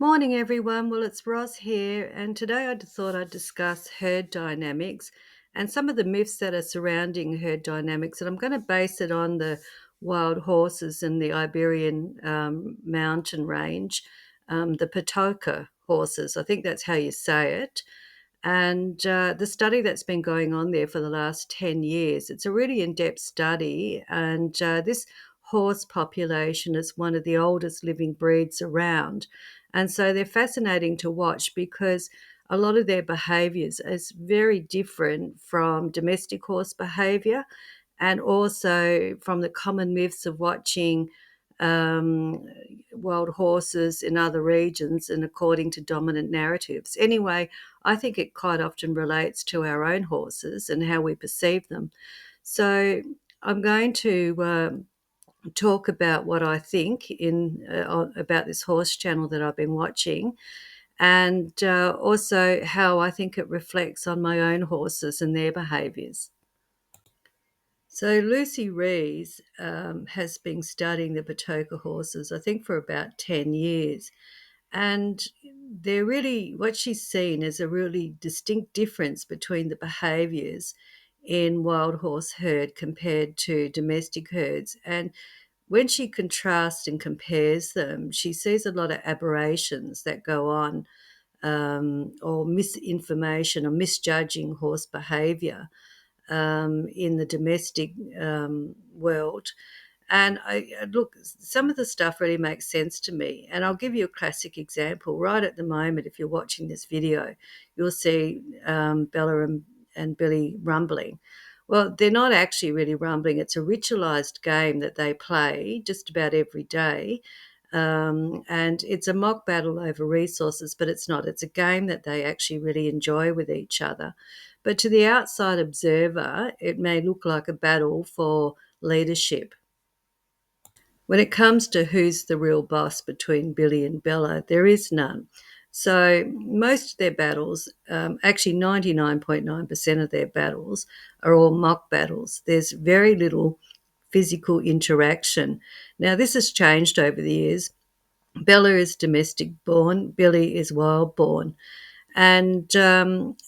Morning, everyone. Well, it's Roz here, and today I thought I'd discuss herd dynamics and some of the myths that are surrounding herd dynamics. And I'm going to base it on the wild horses in the Iberian mountain range, the Patoka horses. I think that's how you say it. And the study that's been going on there for the last 10 years, it's a really in-depth study. And this horse population is one of the oldest living breeds around. And so they're fascinating to watch because a lot of their behaviours is very different from domestic horse behaviour and also from the common myths of watching um, wild horses in other regions and according to dominant narratives. Anyway, I think it quite often relates to our own horses and how we perceive them. So I'm going to talk about what I think about this horse channel that I've been watching, and also how I think it reflects on my own horses and their behaviours. So Lucy Rees has been studying the Patoka horses, I think, for about 10 years. And they're really, what she's seen is a really distinct difference between the behaviours in wild horse herd compared to domestic herds. And when she contrasts and compares them, she sees a lot of aberrations that go on, or misinformation or misjudging horse behaviour in the domestic world. And look, some of the stuff really makes sense to me. And I'll give you a classic example. Right at the moment, if you're watching this video, you'll see Bella and Billy rumbling. Well, they're not actually really rumbling. It's a ritualized game that they play just about every day. And it's a mock battle over resources, but it's not. It's a game that they actually really enjoy with each other. But to the outside observer, it may look like a battle for leadership. When it comes to who's the real boss between Billy and Bella, there is none. So most of their battles, actually 99.9% of their battles, are all mock battles. There's very little physical interaction. Now, this has changed over the years. Bella is domestic born, Billy is wild born. And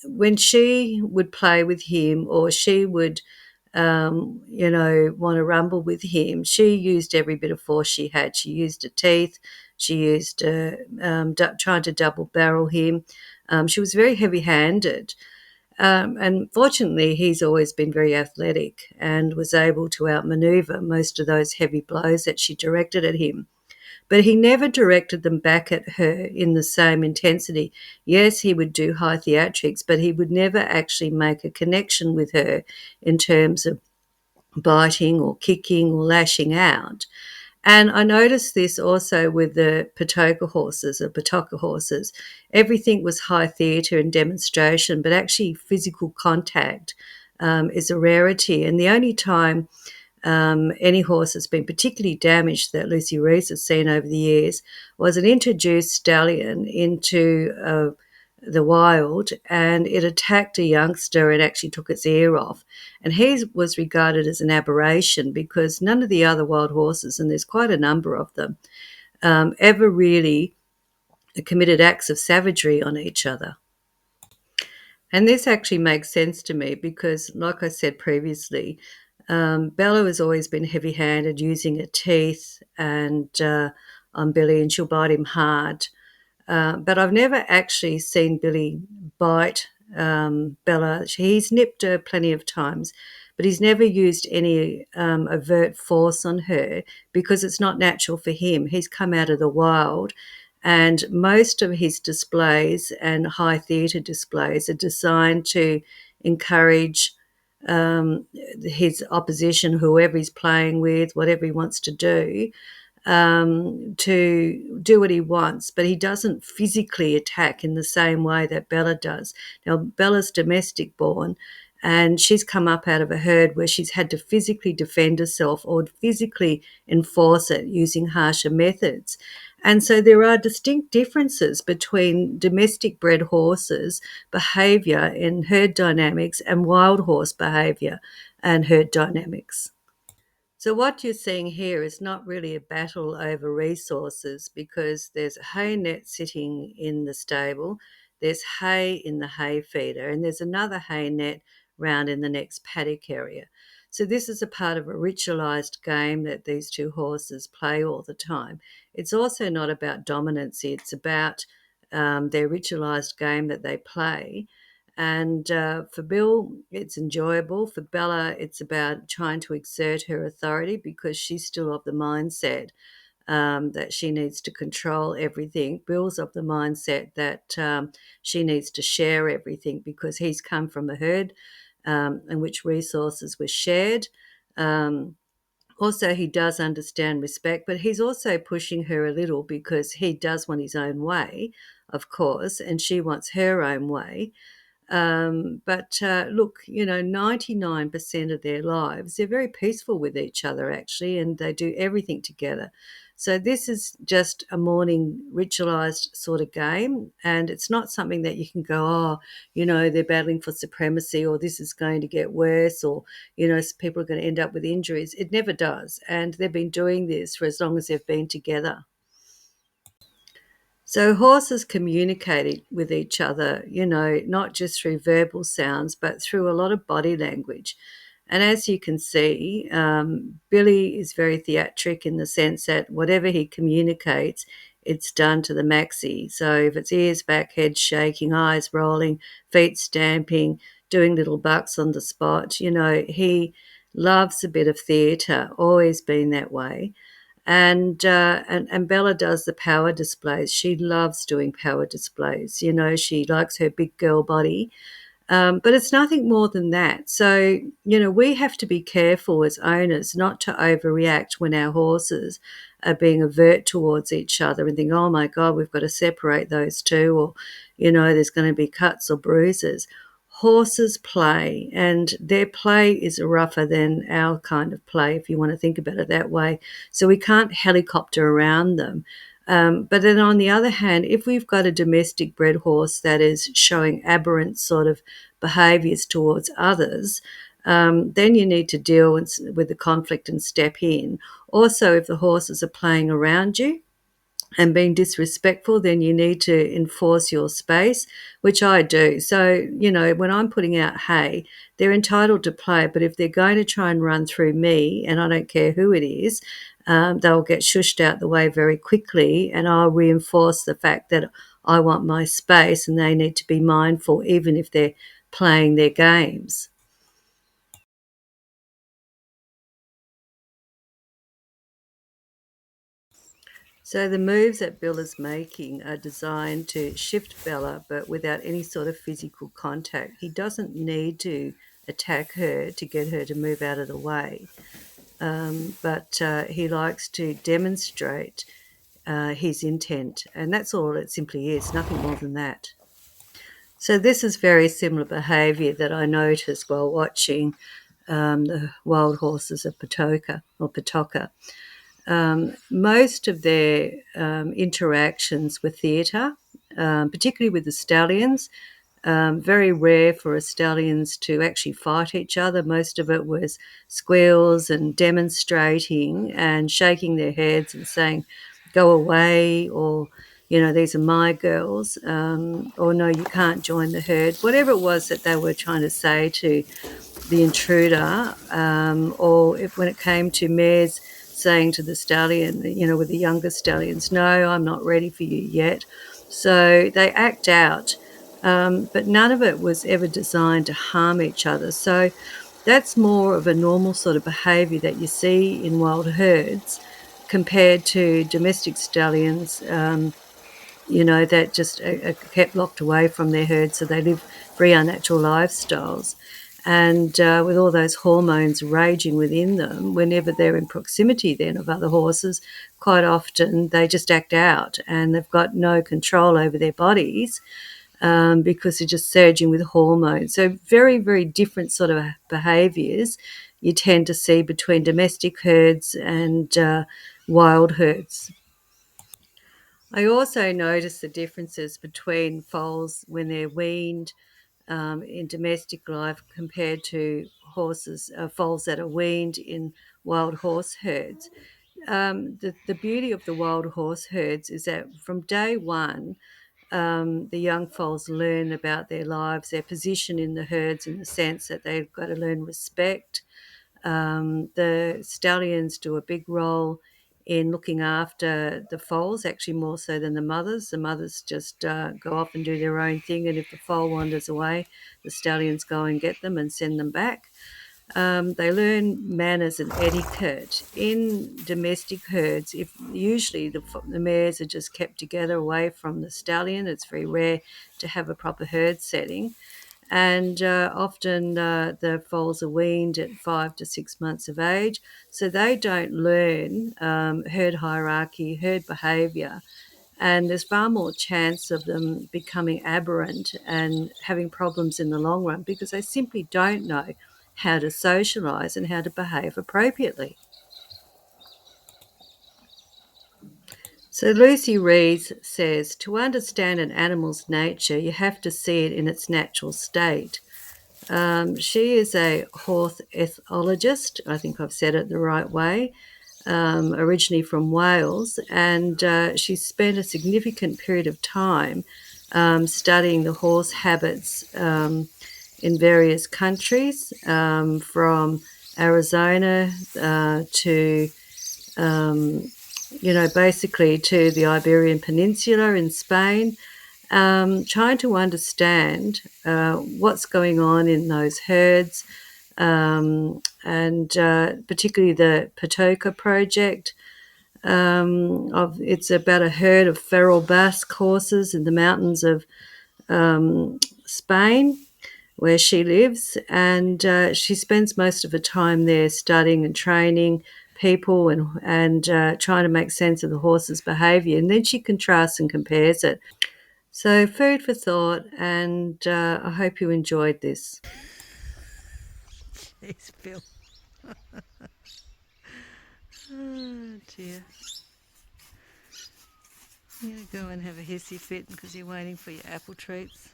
when she would play with him or she would, want to rumble with him, she used every bit of force she had. She used her teeth. She used trying to double barrel him. She was very heavy handed. And fortunately, he's always been very athletic and was able to outmaneuver most of those heavy blows that she directed at him. But he never directed them back at her in the same intensity. Yes, he would do high theatrics, but he would never actually make a connection with her in terms of biting or kicking or lashing out. And I noticed this also with the Patoka horses or Patoka horses. Everything was high theatre and demonstration, but actually physical contact is a rarity. And the only time any horse that's been particularly damaged that Lucy Rees has seen over the years was an introduced stallion into the wild, and it attacked a youngster and actually took its ear off. And he was regarded as an aberration because none of the other wild horses, and there's quite a number of them, ever really committed acts of savagery on each other. And this actually makes sense to me because, like I said previously, Bella has always been heavy handed, using her teeth and on Billy, and she'll bite him hard. But I've never actually seen Billy bite Bella. He's nipped her plenty of times, but he's never used any overt force on her because it's not natural for him. He's come out of the wild, and most of his displays and high theatre displays are designed to encourage his opposition, whoever he's playing with, whatever he wants to do what he wants, but he doesn't physically attack in the same way that Bella does. Now, Bella's domestic born, and she's come up out of a herd where she's had to physically defend herself or physically enforce it using harsher methods. And so there are distinct differences between domestic bred horses' behaviour in herd dynamics and wild horse behaviour and herd dynamics. So, what you're seeing here is not really a battle over resources because there's a hay net sitting in the stable, there's hay in the hay feeder, and there's another hay net round in the next paddock area. So, this is a part of a ritualised game that these two horses play all the time. It's also not about dominancy, it's about their ritualised game that they play. And for Bill, it's enjoyable. For Bella, it's about trying to exert her authority because she's still of the mindset that she needs to control everything. Bill's of the mindset that she needs to share everything because he's come from a herd in which resources were shared. Um, Also, he does understand respect, but he's also pushing her a little because he does want his own way, of course, and she wants her own way. But look, 99% of their lives, they're very peaceful with each other, actually, and they do everything together. So this is just a morning ritualized sort of game, and it's not something that you can go, oh, they're battling for supremacy, or this is going to get worse, or, people are going to end up with injuries. It never does. And they've been doing this for as long as they've been together. So horses communicate with each other, not just through verbal sounds, but through a lot of body language. And as you can see, Billy is very theatric in the sense that whatever he communicates, it's done to the maxi. So if it's ears back, head shaking, eyes rolling, feet stamping, doing little bucks on the spot, he loves a bit of theatre, always been that way. And Bella does the power displays. She loves doing power displays. She likes her big girl body, but it's nothing more than that. So we have to be careful as owners not to overreact when our horses are being avert towards each other and think, oh my God, we've got to separate those two, or there's going to be cuts or bruises. Horses play, and their play is rougher than our kind of play, if you want to think about it that way. So we can't helicopter around them. But then on the other hand, if we've got a domestic bred horse that is showing aberrant sort of behaviours towards others, then you need to deal with the conflict and step in. Also, if the horses are playing around you, and being disrespectful, then you need to enforce your space, which I do. So, when I'm putting out hay, they're entitled to play, but if they're going to try and run through me, and I don't care who it is, they'll get shushed out the way very quickly, and I'll reinforce the fact that I want my space and they need to be mindful, even if they're playing their games. So the moves that Bill is making are designed to shift Bella, but without any sort of physical contact. He doesn't need to attack her to get her to move out of the way, but he likes to demonstrate his intent, and that's all it simply is, nothing more than that. So this is very similar behaviour that I noticed while watching the wild horses of Patoka or Patoka. Most of their interactions were theatre, particularly with the stallions. Very rare for stallions to actually fight each other. Most of it was squeals and demonstrating and shaking their heads and saying, go away, or, these are my girls, or no, you can't join the herd. Whatever it was that they were trying to say to the intruder, or if when it came to mares saying to the stallion, with the younger stallions, no, I'm not ready for you yet. So they act out, but none of it was ever designed to harm each other. So that's more of a normal sort of behaviour that you see in wild herds compared to domestic stallions, that just are kept locked away from their herd, so they live very unnatural lifestyles. And with all those hormones raging within them, whenever they're in proximity then of other horses, quite often they just act out and they've got no control over their bodies because they're just surging with hormones. So very, very different sort of behaviours you tend to see between domestic herds and wild herds. I also notice the differences between foals when they're weaned in domestic life compared to horses, foals that are weaned in wild horse herds. The beauty of the wild horse herds is that from day one, the young foals learn about their lives, their position in the herds, in the sense that they've got to learn respect. The stallions do a big role in looking after the foals, actually more so than the mothers. The mothers just go off and do their own thing, and if the foal wanders away, the stallions go and get them and send them back. They learn manners and etiquette in domestic herds. If usually the mares are just kept together away from the stallion, it's very rare to have a proper herd setting. And often the foals are weaned at 5 to 6 months of age, so they don't learn herd hierarchy, herd behaviour, and there's far more chance of them becoming aberrant and having problems in the long run because they simply don't know how to socialise and how to behave appropriately. So Lucy Rees says, to understand an animal's nature, you have to see it in its natural state. She is a horse ethologist. I think I've said it the right way. Originally from Wales, and she spent a significant period of time studying the horse habits in various countries, from Arizona to, basically to the Iberian Peninsula in Spain, trying to understand what's going on in those herds, and particularly the Patoka project. It's about a herd of feral Basque horses in the mountains of Spain, where she lives, and she spends most of her time there studying and training people and trying to make sense of the horse's behaviour, and then she contrasts and compares it. So food for thought, and I hope you enjoyed this. Jeez, Bill. Oh dear. You're going to go and have a hissy fit because you're waiting for your apple treats.